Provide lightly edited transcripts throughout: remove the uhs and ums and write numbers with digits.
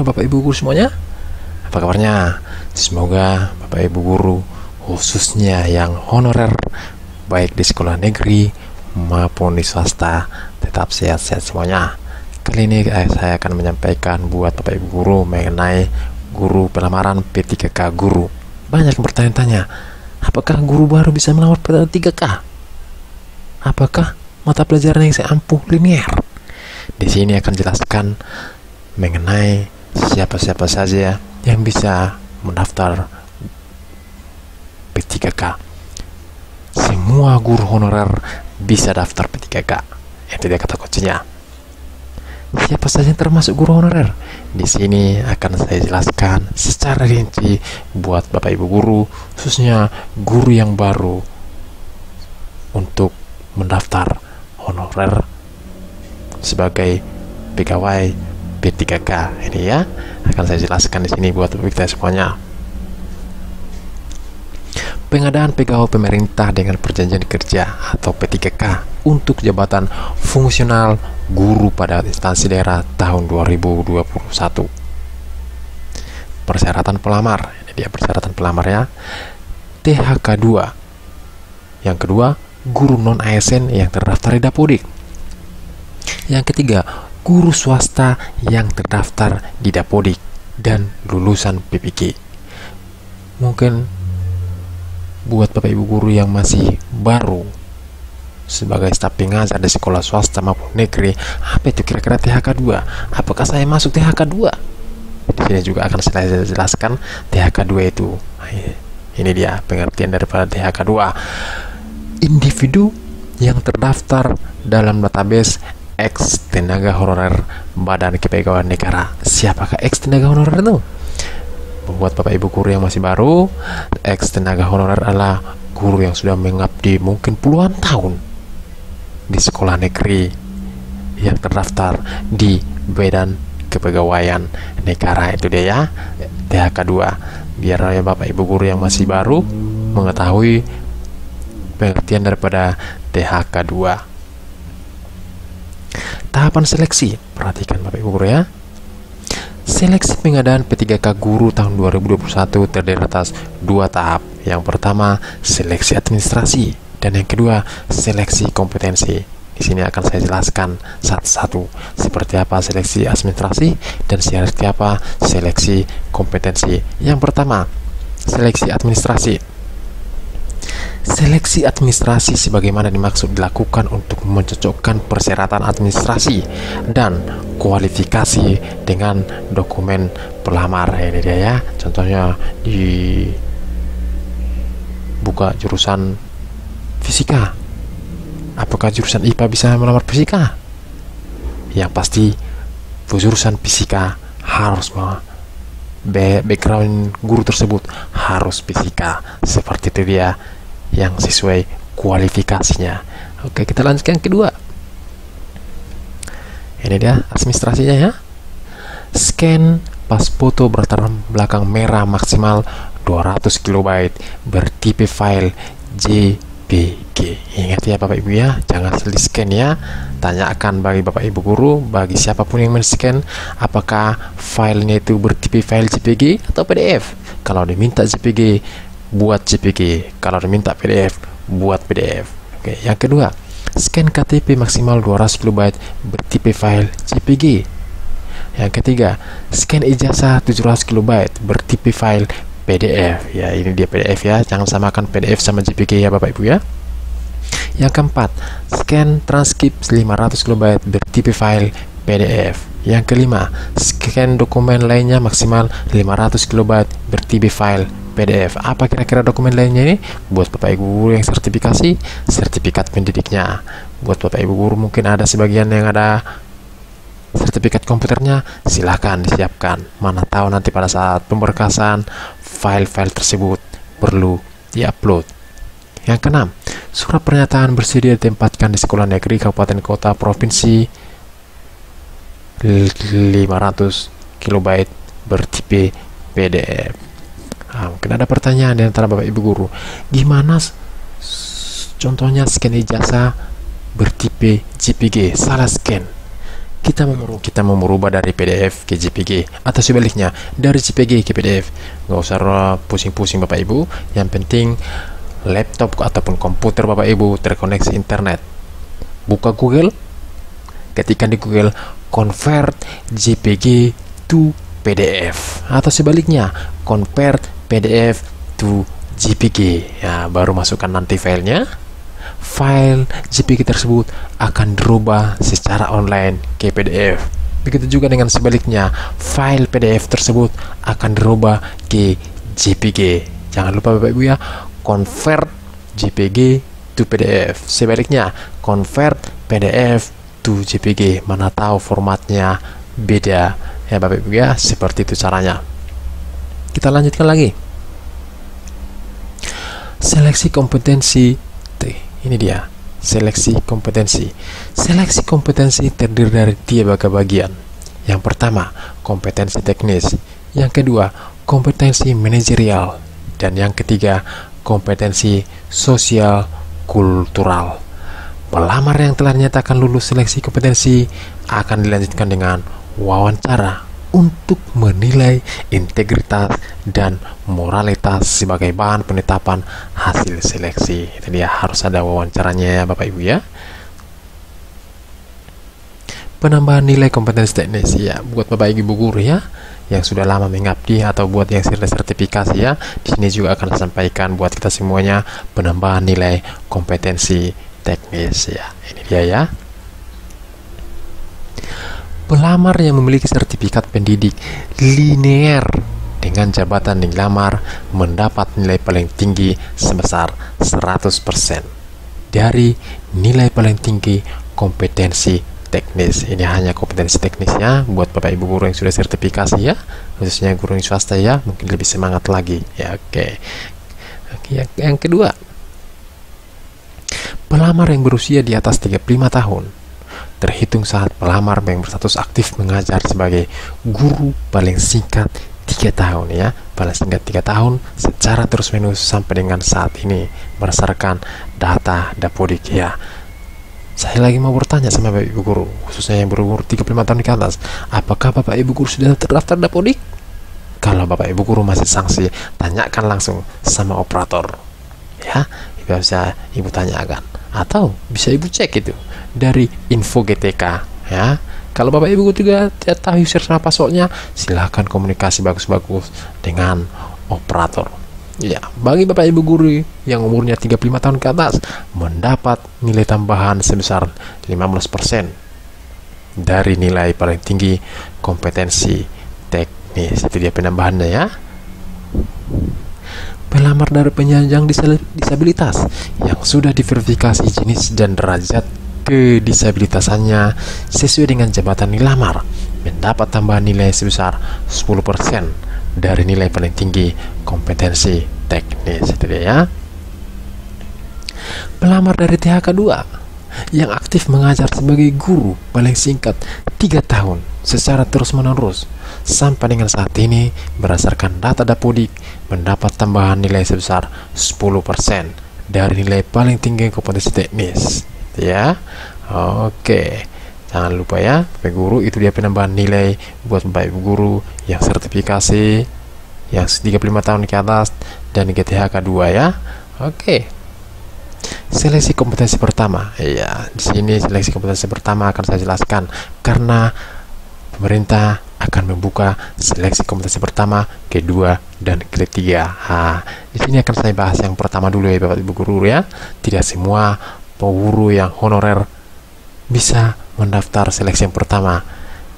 Bapak Ibu guru semuanya? Apa kabarnya? Semoga Bapak Ibu guru khususnya yang honorer baik di sekolah negeri maupun di swasta tetap sehat-sehat semuanya. Kali ini saya akan menyampaikan buat Bapak Ibu guru mengenai guru pelamaran P3K guru. Banyak yang bertanya-tanya, apakah guru baru bisa melamar P3K? Apakah mata pelajaran yang saya ampuh linear? Di sini akan jelaskan mengenai siapa-siapa saja yang bisa mendaftar P3K. Semua guru honorer bisa daftar P3K. Itu dia kata kuncinya. Siapa saja yang termasuk guru honorer? Di sini akan saya jelaskan secara rinci buat Bapak Ibu guru, khususnya guru yang baru untuk mendaftar honorer sebagai pegawai P3K. Ini ya akan saya jelaskan di sini buat kita semuanya. Pengadaan pegawai pemerintah dengan perjanjian kerja atau P3K untuk jabatan fungsional guru pada instansi daerah tahun 2021. Persyaratan pelamar, ini dia persyaratan pelamar ya. THK 2. Yang kedua, guru non ASN yang terdaftar di Dapodik. Yang ketiga, guru swasta yang terdaftar di Dapodik dan lulusan PPK. Mungkin buat Bapak Ibu guru yang masih baru sebagai staf pengajar di sekolah swasta maupun negeri, apa itu kira-kira THK 2? Apakah saya masuk THK 2? Di sini juga akan saya jelaskan THK 2 itu. Ini dia pengertian daripada THK 2. Individu yang terdaftar dalam database ex tenaga honorer Badan Kepegawaian Negara. Siapakah ex tenaga honorer itu? Buat Bapak Ibu guru yang masih baru, ex tenaga honorer adalah guru yang sudah mengabdi mungkin puluhan tahun di sekolah negeri yang terdaftar di Badan Kepegawaian Negara. Itu dia ya, THK 2. Biar ya Bapak Ibu guru yang masih baru mengetahui pengertian daripada THK 2. Tahapan seleksi, perhatikan Bapak Ibu guru ya. Seleksi pengadaan P3K guru tahun 2021 terdiri atas 2 tahap. Yang pertama, seleksi administrasi, dan yang kedua, seleksi kompetensi. Di sini akan saya jelaskan satu-satu seperti apa seleksi administrasi dan seperti apa seleksi kompetensi. Yang pertama, seleksi administrasi. Seleksi administrasi sebagaimana dimaksud dilakukan untuk mencocokkan persyaratan administrasi dan kualifikasi dengan dokumen pelamar. Ini dia ya, contohnya di buka jurusan fisika, apakah jurusan IPA bisa melamar fisika? Yang pasti jurusan fisika harus background guru tersebut harus fisika, seperti itu dia yang sesuai kualifikasinya. Oke, kita lanjutkan kedua. Ini dia administrasinya ya. Scan pas foto berlatar belakang merah maksimal 200 KB bertipe file JPG. Ingat ya Bapak Ibu ya, jangan di scan ya. Tanyakan bagi Bapak Ibu guru, bagi siapapun yang men-scan, apakah filenya itu bertipe file JPG atau PDF. Kalau diminta JPG, buat JPG. Kalau diminta PDF, buat PDF. Oke, yang kedua, scan KTP maksimal 200 KB bertipe file JPG. Yang ketiga, scan ijazah 700 KB bertipe file PDF. Ya, ini dia PDF ya. Jangan samakan PDF sama JPG ya Bapak Ibu ya. Yang keempat, scan transkrip 500 KB bertipe file PDF. Yang kelima, scan dokumen lainnya maksimal 500 KB bertipe file PDF. Apa kira-kira dokumen lainnya ini? Buat Bapak Ibu guru yang sertifikasi, sertifikat pendidiknya. Buat Bapak Ibu guru mungkin ada sebagian yang ada sertifikat komputernya, silahkan disiapkan. Mana tahu nanti pada saat pemberkasan file-file tersebut perlu diupload. Yang keenam, surat pernyataan bersedia ditempatkan di sekolah negeri, kabupaten, kota, provinsi 500 KB bertipe PDF. Mungkin ada pertanyaan di antara Bapak Ibu guru, gimana contohnya scan ijazah bertipe JPG, salah scan. kita mau merubah dari PDF ke JPG atau sebaliknya dari JPG ke PDF. Nggak usah pusing-pusing Bapak Ibu, yang penting laptop ataupun komputer Bapak Ibu terkoneksi internet. Buka Google, ketikkan di Google convert JPG to PDF atau sebaliknya convert PDF to JPG. Ya, baru masukkan nanti filenya. File JPG tersebut akan dirubah secara online ke PDF. Begitu juga dengan sebaliknya, file PDF tersebut akan dirubah ke JPG. Jangan lupa Bapak Ibu ya, convert JPG to PDF. Sebaliknya, convert PDF to JPG. Mana tahu formatnya beda ya Bapak Ibu ya, seperti itu caranya. Kita lanjutkan lagi. Seleksi kompetensi. Ini dia, seleksi kompetensi. Seleksi kompetensi terdiri dari 3 bagian. Yang pertama, kompetensi teknis. Yang kedua, kompetensi manajerial. Dan yang ketiga, kompetensi sosial kultural. Pelamar yang telah dinyatakan lulus seleksi kompetensi akan dilanjutkan dengan wawancara untuk menilai integritas dan moralitas sebagai bahan penetapan hasil seleksi. Itu dia, harus ada wawancaranya ya Bapak Ibu ya. Penambahan nilai kompetensi teknis ya buat Bapak Ibu guru ya yang sudah lama mengabdi atau buat yang sudah sertifikasi ya. Di sini juga akan sampaikan buat kita semuanya penambahan nilai kompetensi teknis ya. Ini dia ya. Pelamar yang memiliki sertifikat pendidik linear dengan jabatan yang dilamar mendapat nilai paling tinggi sebesar 100% dari nilai paling tinggi kompetensi teknis. Ini hanya kompetensi teknisnya buat Bapak Ibu guru yang sudah sertifikasi ya, khususnya guru yang swasta ya, mungkin lebih semangat lagi ya. Oke. Yang kedua, pelamar yang berusia di atas 35 tahun terhitung saat pelamar yang berstatus aktif mengajar sebagai guru paling singkat 3 tahun ya, paling singkat 3 tahun secara terus-menerus sampai dengan saat ini berdasarkan data Dapodik ya. Saya lagi mau bertanya sama Bapak Ibu guru, khususnya yang berumur 35 tahun ke atas, apakah Bapak Ibu guru sudah terdaftar Dapodik? Kalau Bapak Ibu guru masih sanksi, tanyakan langsung sama operator ya, bisa Ibu tanyakan atau bisa Ibu cek itu dari info GTK ya. Kalau Bapak Ibu juga tidak tahu user sama passwordnya, silahkan komunikasi bagus-bagus dengan operator ya. Bagi Bapak Ibu guru yang umurnya 35 tahun ke atas mendapat nilai tambahan sebesar 15% dari nilai paling tinggi kompetensi teknis. Itu dia penambahannya ya. Pelamar dari penyandang disabilitas yang sudah diverifikasi jenis dan derajat kedisabilitasannya sesuai dengan jabatan dilamar mendapat tambahan nilai sebesar 10% dari nilai paling tinggi kompetensi teknis. Itu dia ya. Pelamar dari THK 2 yang aktif mengajar sebagai guru paling singkat 3 tahun secara terus-menerus sampai dengan saat ini berdasarkan data Dapodik mendapat tambahan nilai sebesar 10% dari nilai paling tinggi kompetensi teknis ya. Oke, jangan lupa ya Bapak guru, itu dia penambahan nilai buat Bapak Ibu guru yang sertifikasi yang 35 tahun ke atas dan GTHK 2 ya. Oke. Seleksi kompetensi pertama. Ya, di sini seleksi kompetensi pertama akan saya jelaskan karena pemerintah akan membuka seleksi kompetensi pertama, kedua, dan ketiga. Di sini akan saya bahas yang pertama dulu ya Bapak Ibu guru ya. Tidak semua guru yang honorer bisa mendaftar seleksi yang pertama.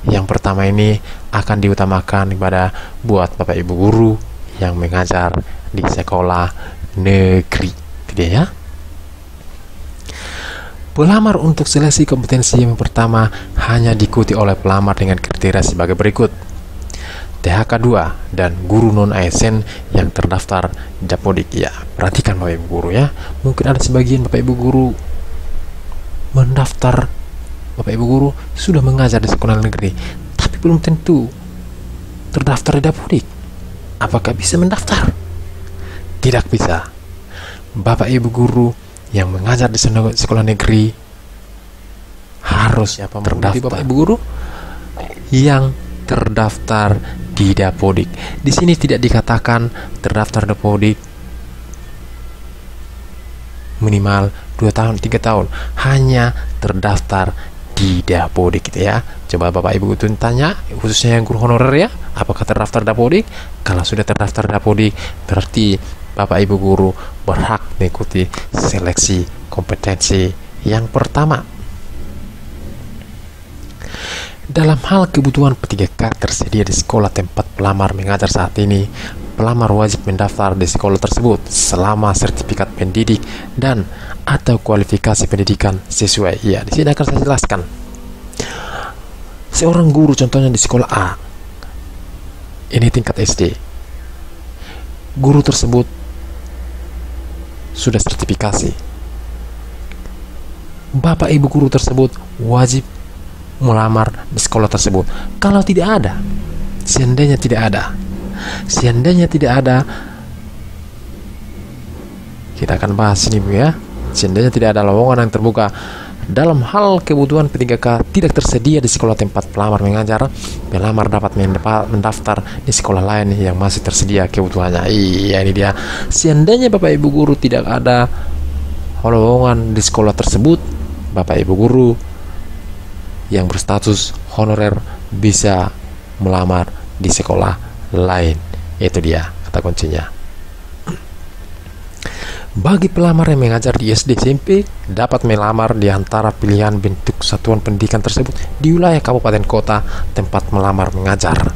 Yang pertama ini akan diutamakan kepada buat Bapak Ibu guru yang mengajar di sekolah negeri. Gitu ya. Pelamar untuk seleksi kompetensi yang pertama hanya diikuti oleh pelamar dengan kriteria sebagai berikut. THK 2 dan guru non-ASN yang terdaftar Dapodik ya. Perhatikan Bapak Ibu guru ya. Mungkin ada sebagian Bapak Ibu guru mendaftar, Bapak Ibu guru sudah mengajar di sekolah negeri, tapi belum tentu terdaftar di Dapodik. Apakah bisa mendaftar? Tidak bisa. Bapak Ibu guru yang mengajar di sekolah negeri harus terdaftar. Bapak Ibu guru yang terdaftar di Dapodik. Di sini tidak dikatakan terdaftar Dapodik minimal 2 tahun, 3 tahun, hanya terdaftar di Dapodik gitu ya. Coba Bapak Ibu itu tanya, khususnya yang guru honorer ya, apakah terdaftar Dapodik? Kalau sudah terdaftar Dapodik, berarti Bapak Ibu guru berhak mengikuti seleksi kompetensi yang pertama. Dalam hal kebutuhan P3K tersedia di sekolah tempat pelamar mengajar saat ini, pelamar wajib mendaftar di sekolah tersebut selama sertifikat pendidik dan atau kualifikasi pendidikan sesuai. Ya, di sini akan saya jelaskan. Seorang guru contohnya di sekolah A, ini tingkat SD. Guru tersebut sudah sertifikasi. Bapak Ibu guru tersebut wajib melamar di sekolah tersebut. Kalau tidak ada, seandainya tidak ada, kita akan bahas ini Bu ya. Seandainya tidak ada lowongan yang terbuka dalam hal kebutuhan P3K tidak tersedia di sekolah tempat pelamar mengajar, pelamar dapat mendaftar di sekolah lain yang masih tersedia kebutuhannya. Iya, ini dia. Seandainya Bapak Ibu guru tidak ada lowongan di sekolah tersebut, Bapak Ibu guru yang berstatus honorer bisa melamar di sekolah lain. Itu dia kata kuncinya. Bagi pelamar yang mengajar di SD SMP dapat melamar di antara pilihan bentuk satuan pendidikan tersebut di wilayah kabupaten kota tempat melamar mengajar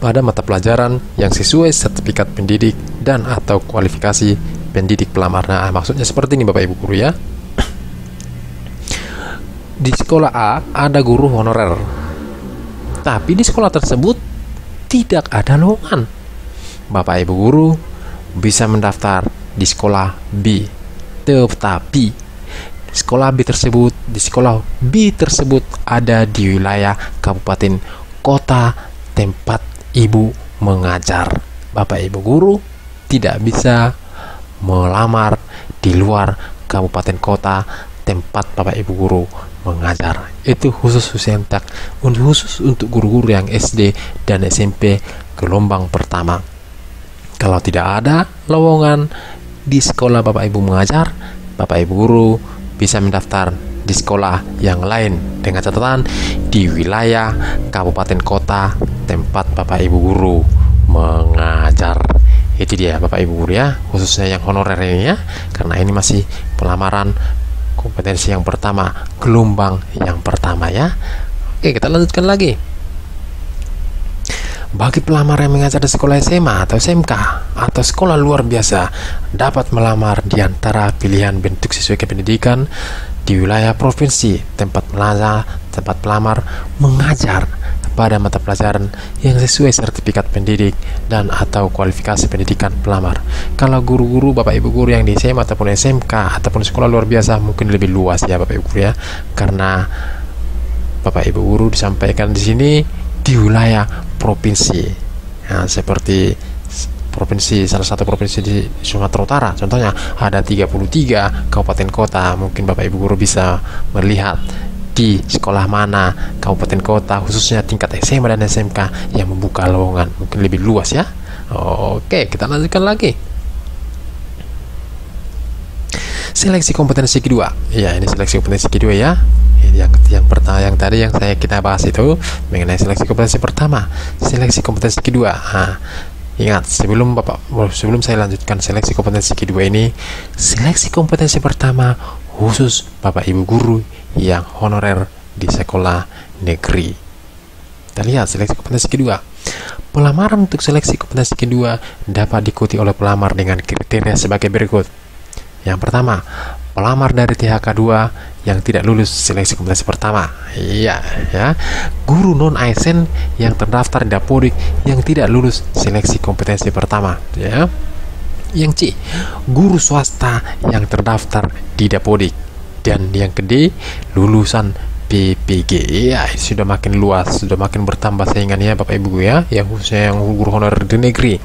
pada mata pelajaran yang sesuai sertifikat pendidik dan atau kualifikasi pendidik pelamar. Nah, maksudnya seperti ini Bapak Ibu guru ya. Di sekolah A ada guru honorer, tapi di sekolah tersebut tidak ada lowongan. Bapak Ibu guru bisa mendaftar di sekolah B, tetapi di sekolah B tersebut ada di wilayah kabupaten kota tempat ibu mengajar. Bapak Ibu guru tidak bisa melamar di luar kabupaten kota tempat Bapak Ibu guru mengajar. Itu khusus untuk guru-guru yang SD dan SMP gelombang pertama. Kalau tidak ada lowongan di sekolah Bapak Ibu mengajar, Bapak Ibu guru bisa mendaftar di sekolah yang lain dengan catatan di wilayah kabupaten kota tempat Bapak Ibu guru mengajar. Itu dia Bapak Ibu guru ya, khususnya yang honorer ini ya, karena ini masih pelamaran kompetensi yang pertama, gelombang yang pertama ya. Oke, kita lanjutkan lagi. Bagi pelamar yang mengajar di sekolah SMA atau SMK atau sekolah luar biasa dapat melamar di antara pilihan bentuk sesuai pendidikan di wilayah provinsi tempat pelamar mengajar pada mata pelajaran yang sesuai sertifikat pendidik dan atau kualifikasi pendidikan pelamar. Kalau guru-guru Bapak Ibu guru yang di SMA ataupun SMK ataupun sekolah luar biasa mungkin lebih luas ya Bapak Ibu guru ya, karena Bapak Ibu guru disampaikan di sini di wilayah provinsi ya, seperti salah satu provinsi di Sumatera Utara contohnya ada 33 kabupaten kota. Mungkin Bapak Ibu guru bisa melihat di sekolah mana kabupaten kota khususnya tingkat SMA dan SMK yang membuka lowongan, mungkin lebih luas ya. Oke, kita lanjutkan lagi. Seleksi kompetensi kedua. Ya, ini seleksi kompetensi kedua ya. Yang pertama, yang tadi yang kita bahas itu mengenai seleksi kompetensi pertama. Seleksi kompetensi kedua. Nah, ingat, sebelum saya lanjutkan seleksi kompetensi kedua ini, seleksi kompetensi pertama khusus Bapak Ibu guru yang honorer di sekolah negeri. Kita lihat seleksi kompetensi kedua. Pelamaran untuk seleksi kompetensi kedua dapat diikuti oleh pelamar dengan kriteria sebagai berikut. Yang pertama, pelamar dari THK 2 yang tidak lulus seleksi kompetensi pertama. Iya, ya. Guru non ASN yang terdaftar di Dapodik yang tidak lulus seleksi kompetensi pertama, ya. Yang C, guru swasta yang terdaftar di Dapodik. Dan yang kedua, lulusan PPG. Ya, sudah makin luas, sudah makin bertambah saingannya Bapak Ibu ya, yang khususnya yang guru honorer di negeri.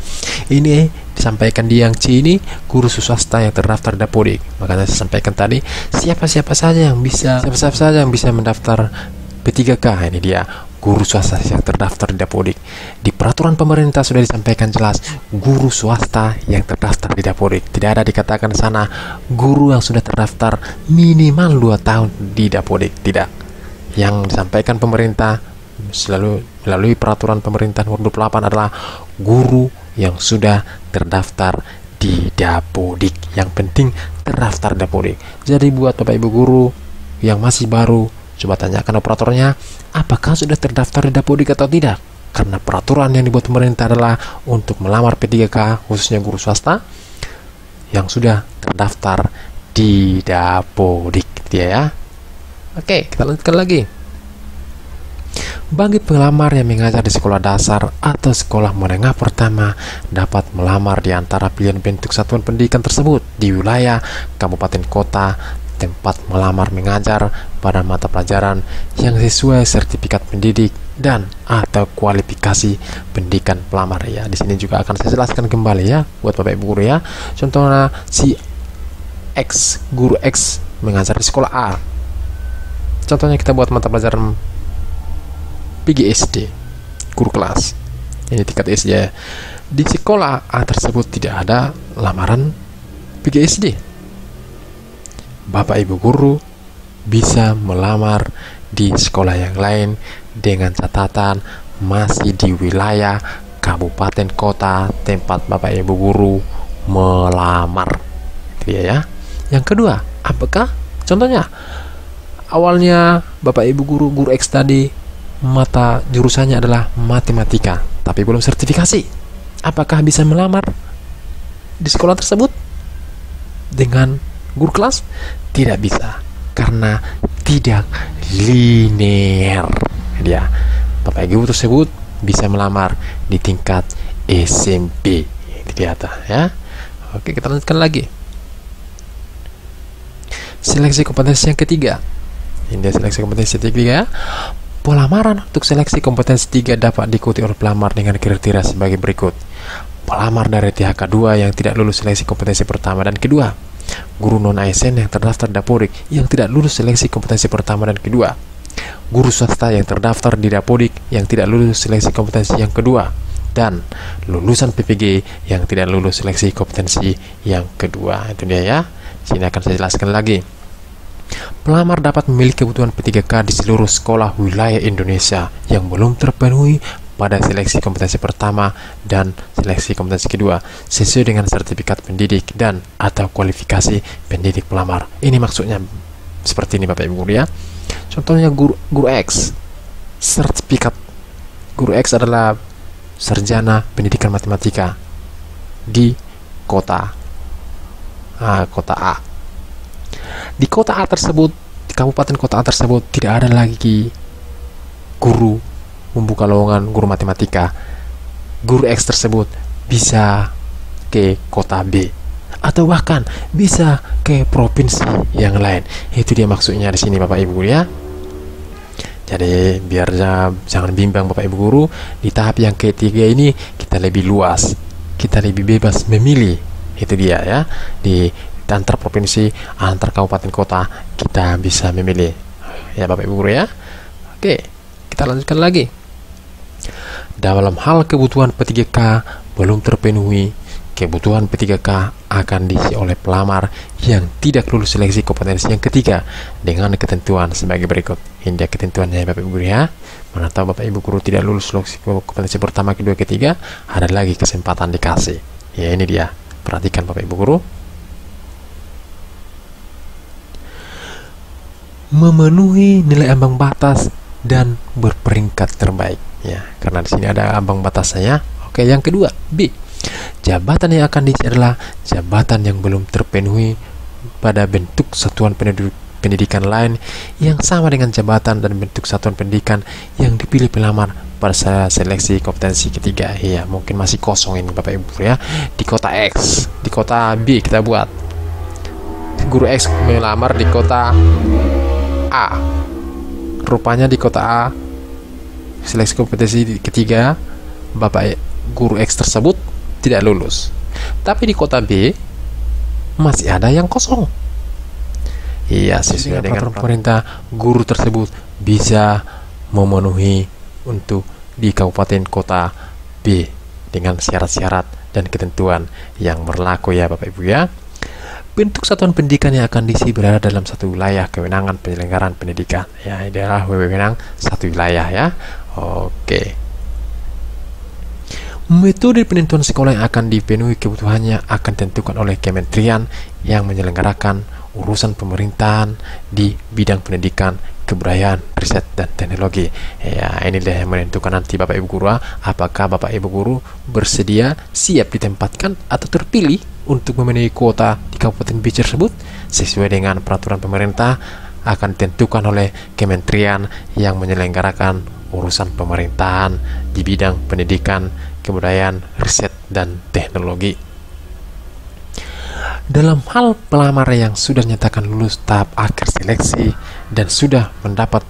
Ini disampaikan di yang C ini guru swasta yang terdaftar di Dapodik. Makanya saya sampaikan tadi siapa saja yang bisa mendaftar P3K. Ini dia guru swasta yang terdaftar di Dapodik. Di peraturan pemerintah sudah disampaikan jelas guru swasta yang terdaftar di Dapodik. Tidak ada dikatakan di sana guru yang sudah terdaftar minimal 2 tahun di Dapodik. Tidak. Yang disampaikan pemerintah selalu melalui peraturan pemerintah nomor 28 adalah guru yang sudah terdaftar di Dapodik. Yang penting terdaftar di Dapodik. Jadi buat Bapak Ibu guru yang masih baru, coba tanyakan operatornya apakah sudah terdaftar di Dapodik atau tidak. Karena peraturan yang dibuat pemerintah adalah untuk melamar P3K khususnya guru swasta yang sudah terdaftar di Dapodik, dia ya. Oke, kita lanjutkan lagi. Bagi pelamar yang mengajar di sekolah dasar atau sekolah menengah pertama dapat melamar di antara pilihan bentuk satuan pendidikan tersebut di wilayah kabupaten kota tempat melamar mengajar pada mata pelajaran yang sesuai sertifikat pendidik dan atau kualifikasi pendidikan pelamar ya. Di sini juga akan saya jelaskan kembali ya buat Bapak Ibu guru ya. Contohnya si X, guru X mengajar di sekolah A. Contohnya kita buat mata pelajaran PGSD, guru kelas. Ini tingkat SD ya. Di sekolah A tersebut tidak ada lamaran PGSD. Bapak Ibu guru bisa melamar di sekolah yang lain dengan catatan masih di wilayah kabupaten kota tempat Bapak Ibu guru melamar. Itu ya. Yang kedua, apakah? Contohnya, awalnya Bapak Ibu guru X tadi mata jurusannya adalah matematika, tapi belum sertifikasi. Apakah bisa melamar di sekolah tersebut dengan guru kelas? Tidak bisa, karena tidak linear. Dia Bapak Ibu tersebut bisa melamar di tingkat SMP. Ini di atas ya. Oke, kita lanjutkan lagi. Seleksi kompetensi yang ketiga. Ini dia seleksi kompetensi ketiga. Pelamaran untuk seleksi kompetensi 3 dapat diikuti oleh pelamar dengan kriteria sebagai berikut. Pelamar dari THK 2 yang tidak lulus seleksi kompetensi pertama dan kedua. Guru non-ASN yang terdaftar di Dapodik yang tidak lulus seleksi kompetensi pertama dan kedua. Guru swasta yang terdaftar di Dapodik yang tidak lulus seleksi kompetensi yang kedua. Dan lulusan PPG yang tidak lulus seleksi kompetensi yang kedua. Itu dia ya. Sini akan saya jelaskan lagi. Pelamar dapat memiliki kebutuhan P3K di seluruh sekolah wilayah Indonesia yang belum terpenuhi pada seleksi kompetensi pertama dan seleksi kompetensi kedua sesuai dengan sertifikat pendidik dan atau kualifikasi pendidik pelamar. Ini maksudnya seperti ini Bapak Ibu guru ya. Contohnya guru X. Sertifikat guru X adalah sarjana pendidikan matematika di kota A. Di kota A tersebut, di kabupaten kota A tersebut tidak ada lagi guru membuka lowongan guru matematika. Guru X tersebut bisa ke kota B atau bahkan bisa ke provinsi yang lain. Itu dia maksudnya di sini Bapak Ibu ya. Jadi biar jangan bimbang Bapak Ibu guru, di tahap yang ketiga ini kita lebih luas, kita lebih bebas memilih. Itu dia ya. Di antar provinsi, antar kabupaten kota kita bisa memilih. Ya Bapak Ibu guru ya. Oke, kita lanjutkan lagi. Dalam hal kebutuhan P3K belum terpenuhi, kebutuhan P3K akan diisi oleh pelamar yang tidak lulus seleksi kompetensi yang ketiga dengan ketentuan sebagai berikut. Ini dia ketentuannya Bapak Ibu guru ya. Mana tahu Bapak Ibu guru tidak lulus seleksi kompetensi pertama, kedua, ketiga, ada lagi kesempatan dikasih. Ya ini dia. Perhatikan Bapak Ibu guru. Memenuhi nilai ambang batas dan berperingkat terbaik. Ya, karena di sini ada ambang batasnya. Oke, yang kedua, B. Jabatan yang akan diisi adalah jabatan yang belum terpenuhi pada bentuk satuan pendidikan lain yang sama dengan jabatan dan bentuk satuan pendidikan yang dipilih pelamar pada seleksi kompetensi ketiga. Iya, mungkin masih kosong ini Bapak Ibu ya. Di kota X, di kota B kita buat. Guru X melamar di kota A. Rupanya di kota A seleksi kompetensi ketiga Bapak guru X tersebut tidak lulus. Tapi di kota B masih ada yang kosong. Iya, sesuai dengan peraturan pemerintah, guru tersebut bisa memenuhi untuk di kabupaten kota B dengan syarat-syarat dan ketentuan yang berlaku ya Bapak Ibu ya. Bentuk satuan pendidikan yang akan diisi berada dalam satu wilayah kewenangan penyelenggaraan pendidikan. Ya, ini adalah wewenang satu wilayah ya. Oke. Metode penentuan sekolah yang akan dipenuhi kebutuhannya akan ditentukan oleh kementerian yang menyelenggarakan urusan pemerintahan di bidang pendidikan, kebudayaan, riset, dan teknologi. Ya, ini dia yang menentukan nanti Bapak Ibu Guru, apakah Bapak Ibu Guru bersedia siap ditempatkan atau terpilih untuk memenuhi kuota di Kabupaten B tersebut sesuai dengan peraturan pemerintah akan ditentukan oleh kementerian yang menyelenggarakan urusan pemerintahan di bidang pendidikan, kebudayaan, riset, dan teknologi. Dalam hal pelamar yang sudah nyatakan lulus tahap akhir seleksi dan sudah mendapat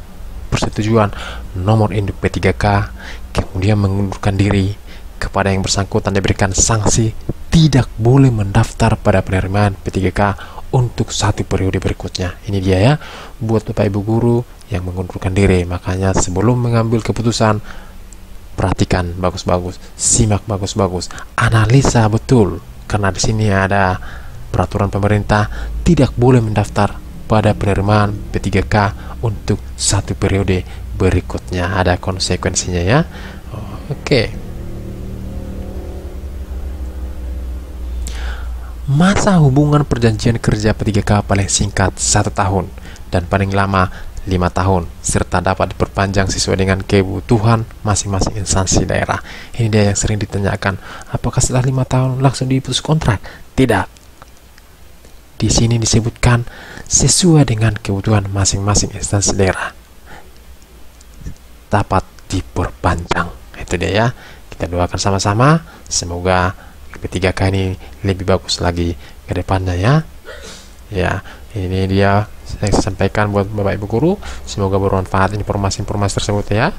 persetujuan nomor induk P3K, kemudian mengundurkan diri, kepada yang bersangkutan diberikan sanksi tidak boleh mendaftar pada penerimaan P3K untuk satu periode berikutnya. Ini dia ya, buat Bapak Ibu Guru yang mengundurkan diri. Makanya sebelum mengambil keputusan, perhatikan bagus-bagus, simak bagus-bagus, analisa betul, karena di sini ada peraturan pemerintah tidak boleh mendaftar pada penerimaan P3K untuk satu periode berikutnya. Ada konsekuensinya ya. Oke. Masa hubungan perjanjian kerja P3K paling singkat 1 tahun dan paling lama 5 tahun, serta dapat diperpanjang sesuai dengan kebutuhan masing-masing instansi daerah. Ini dia yang sering ditanyakan, apakah setelah 5 tahun langsung diputus kontrak? Tidak. Di sini disebutkan sesuai dengan kebutuhan masing-masing instansi daerah dapat diperpanjang. Itu dia ya. Kita doakan sama-sama semoga P3K ini lebih bagus lagi ke depannya ya. Ya, ini dia saya sampaikan buat Bapak Ibu Guru. Semoga bermanfaat informasi-informasi tersebut ya.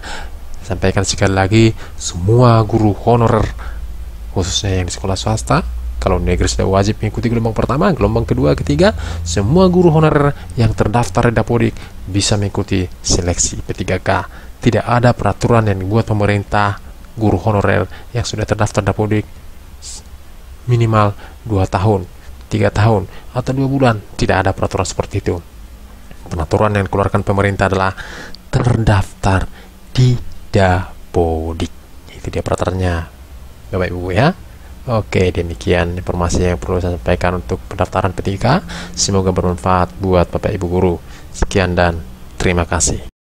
Sampaikan sekali lagi, semua guru honorer khususnya yang di sekolah swasta, kalau negeri sudah wajib mengikuti gelombang pertama, gelombang kedua, ketiga, semua guru honorer yang terdaftar di Dapodik bisa mengikuti seleksi P3K. Tidak ada peraturan yang dibuat pemerintah guru honorer yang sudah terdaftar Dapodik minimal 2 tahun, 3 tahun, atau 2 bulan. Tidak ada peraturan seperti itu. Peraturan yang dikeluarkan pemerintah adalah terdaftar di Dapodik. Itu dia peraturannya Bapak Ibu ya. Oke, demikian informasi yang perlu saya sampaikan untuk pendaftaran P3K. Semoga bermanfaat buat Bapak Ibu Guru. Sekian dan terima kasih.